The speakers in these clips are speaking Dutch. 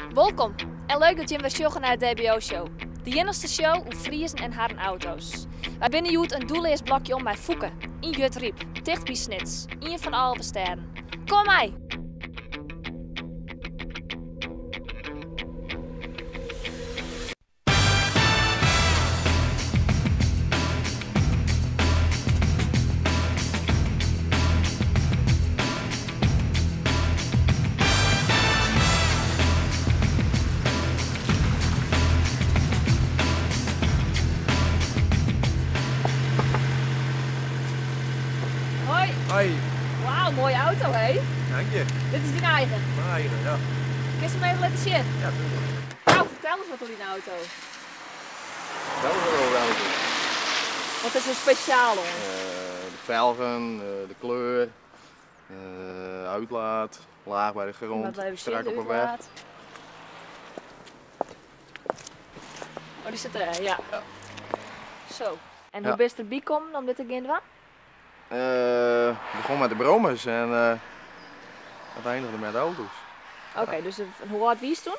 Welkom en leuk dat je weer sjoggen naar de DBO-show. De enigste show over Friezen en haar auto's. Wij binnen Joet een doelleersblokje om bij Fouke, in Jutriep, dicht bij Snits, een van alle sterren. Kom mij! Hoi! Hoi, Wauw, mooie auto hé! dank je. Dit is die eigen. Mijn eigen, ja. Kun je hem even laten zien? Ja, tuurlijk. Nou, vertel eens wat over die auto. Wel welke. Wat is er speciaal om? De velgen, de kleur, uitlaat, laag bij de grond, Wat we even strak zien, op de een weg. uitlaat. Oh, die zit er, ja. Ja. Zo. En Ja. hoe best erbij komen om dit te gaan doen? Begon met de bromers en het eindigde met de auto's. Oké, dus hoe oud wie is toen?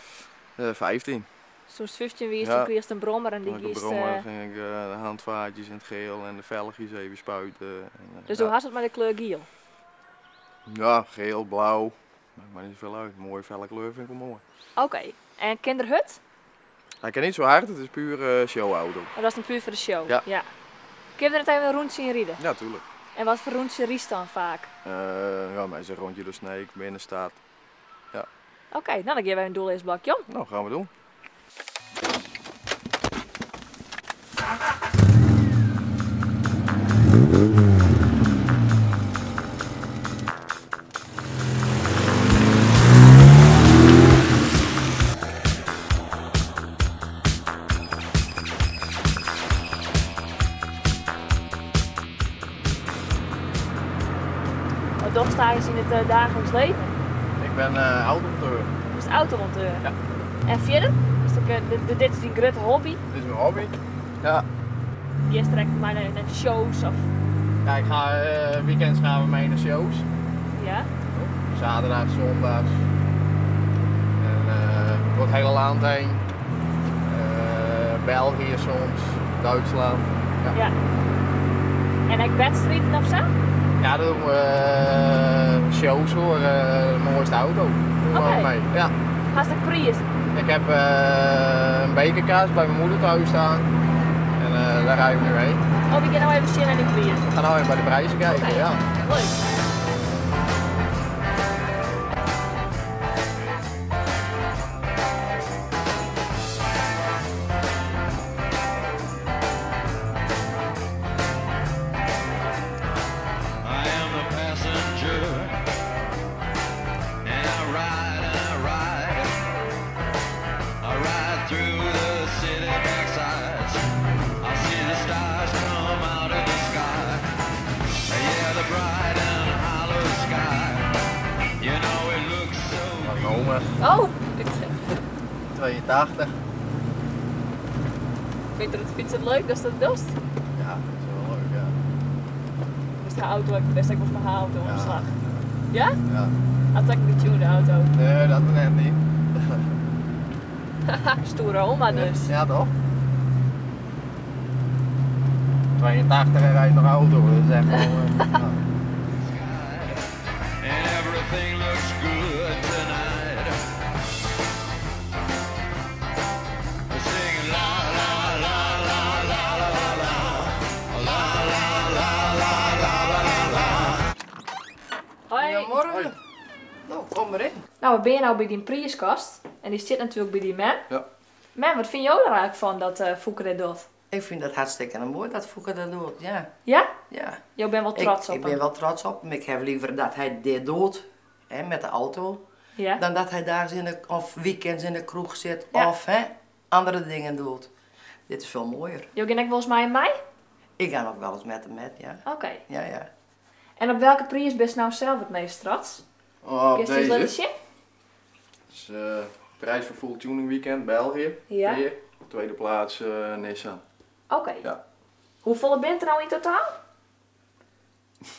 15. Toen 15 wie is, Ja. toen kreeg je een brommer en die Met de kiest. brommer ging ik de handvaatjes in het geel en de velgjes even spuiten. En, Dus ja. hoe had het met de kleur geel? Ja, geel, blauw. Maakt maar niet zoveel uit. Mooie felle kleur vind ik wel mooi. Oké, en kinderhut? Hij kan niet zo hard, het is puur showauto. Oh, dat is een puur voor de show. Ja. Kun je er net even een rondje in rijden? Ja, tuurlijk. En wat voor rondje riest dan vaak? Ja, mij een rondje de Sneek, binnenstad. Oké, nou dan geven wij een doelleesblokje om. Nou, gaan we doen. Wat toch sta je in het dagelijks leven? Ik ben automonteur. Dus automonteur. Ja. En verder? Is het, dit is die grote hobby. Dit is mijn hobby. Ja. Die is direct maar naar de shows of Ja, ik ga weekends gaan we mee naar shows. ja. Zaterdag, zondags. En door het hele land heen. België soms, Duitsland. Ja. En ik wedstrijden of zo? Ja, dan doen we shows voor de mooiste auto. Doen we Oké. ook mee. Ja. Hartstikke prijs. Ik heb een bekerkaas bij mijn moeder thuis staan. En daar rijden we nu heen. Oh, we gaan nou even zien naar die prijs. We gaan nou even bij de prijzen kijken. Oké. Ja. Leuk. I am the passenger, and I ride through the city backsides. I see the stars come out of the sky, yeah, the bright and hollow sky. You know it looks so Mijn oma, Oh, 82. vind je het fietsen leuk? Dat is dat best. Ja, dat is wel leuk, ja. Dus de auto heb ik best ook mijn auto Ja. omslag. Ja? Ja. Had ik niet tune de auto. Nee, dat net niet. Haha, stoere oma dus. Ja, toch? 82 en rijdt nog auto, dat is echt wel... ja. and everything looks good tonight. We're singing la la la la la la la la la la la la la. Hoi. Goedemorgen. Nou, kom maar in. Nou, we ben je nou bij die prijskast. En die zit natuurlijk bij die man. Ja. Man, wat vind jij er eigenlijk van dat Fouke dit doet? Ik vind dat hartstikke mooi dat Fouke dat doet, ja. Ja? Ja. Jij bent wel trots op Ik hem. ben wel trots op hem. Ik heb liever dat hij dit doet, hè, met de auto, Ja? dan dat hij daar of weekends in de kroeg zit Ja. of andere dingen doet. Dit is veel mooier. Jij ging ik volgens mij in mei? Ik ga ook wel eens met hem met, ja. Oké. Ja, ja. En op welke prijs ben je nou zelf het meest trots? Oh, Kun je eens laten deze. zien? Dus, prijs voor Full Tuning Weekend, België. Ja. Weer. Tweede plaats Nissan. Oké. Ja. Hoeveel bent er nou in totaal?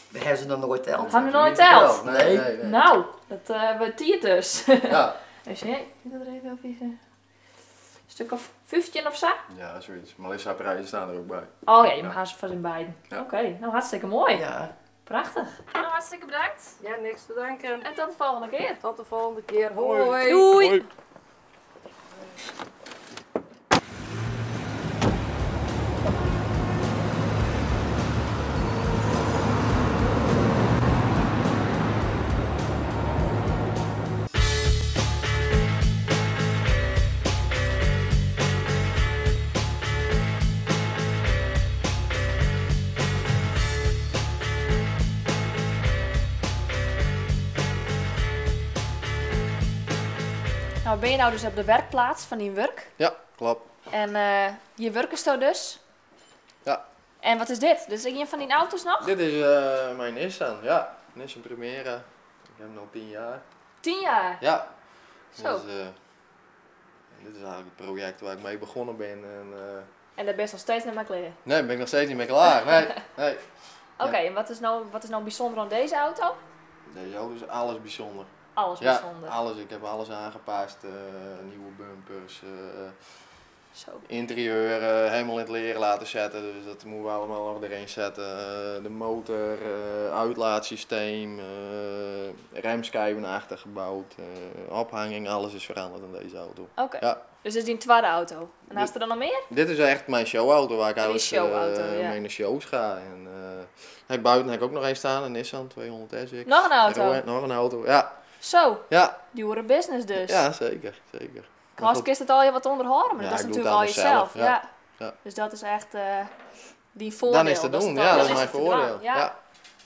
We hebben ze nog nooit teld. Gaan we nooit teld? Nee. Nou, dat we tiert dus. Ja. Dus ja, ik er even op een stuk of 15 of zo? Ja, zoiets. Melissa prijzen staan er ook bij. Oh ja, je mag ze vast in beiden. Ja. Oké, nou hartstikke mooi. Ja. Prachtig. Nou, hartstikke bedankt. Ja, niks te danken. En tot de volgende keer. Tot de volgende keer. Hoi. Doei. Hoi. Nou, ben je nou dus op de werkplaats van die werk? Ja, klopt. En je werk is dus? Ja. En wat is dit? Dit is een van die auto's nog? Dit is mijn Nissan, ja. Nissan Primera. Ik heb hem al 10 jaar. 10 jaar. Ja. Zo. Dus, dit is eigenlijk het project waar ik mee begonnen ben. En daar ben je nog steeds niet mee klaar. Nee, ben ik nog steeds niet mee klaar. Nee. Oké, en wat is nou bijzonder aan deze auto? Deze auto is alles bijzonder. Alles Ja, bijzonder. alles. Ik heb alles aangepast. Nieuwe bumpers, Zo. interieur helemaal in het leren laten zetten. Dus dat moeten we allemaal nog erin zetten. De motor, uitlaatsysteem, remschijven achtergebouwd, ophanging, alles is veranderd in deze auto. Oké. Ja. Dus dit is die tweede auto. En had je er dan nog meer? Dit is echt mijn showauto waar ik Die eigenlijk showauto, ja. mee naar shows ga. En, buiten heb ik ook nog een staan, een Nissan 200 SX. Nog een auto? Nog een auto, ja. Zo, Ja, die horen business dus. ja zeker. Hartstikke is het al je wat onderhouden, maar Ja, dat is ik doe natuurlijk het al allemaal jezelf. zelf, Ja. ja. Dus dat is echt die voordeel. Dan is het te doen, ja, dat is mijn voordeel. Ja. Ja.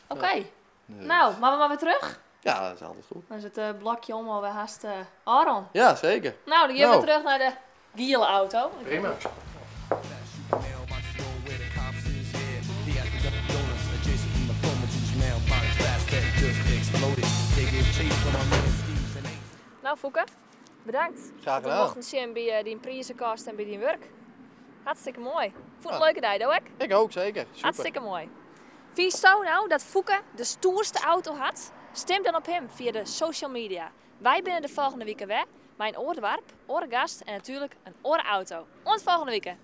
Oké, Dus- nou, maar we maar weer terug. Ja, dat is altijd goed. Dan is het blokje om alweer haast Aaron. Ja, zeker. Nou, dan gaan we Nou. terug naar de giele auto. Prima. Nou, Fouke, bedankt. Graag We gedaan. mochten zien bij die prijzenkast en bij die werk. Hartstikke mooi. Vond een Ah. leuke dag, hoor. Ik ook, zeker. Super. Hartstikke mooi. Wie zo nou dat Fouke de stoerste auto had? Stem dan op hem via de social media. Wij binnen de volgende week weer. Mijn oorwerp, oorgast en natuurlijk een oorauto. Ons volgende week.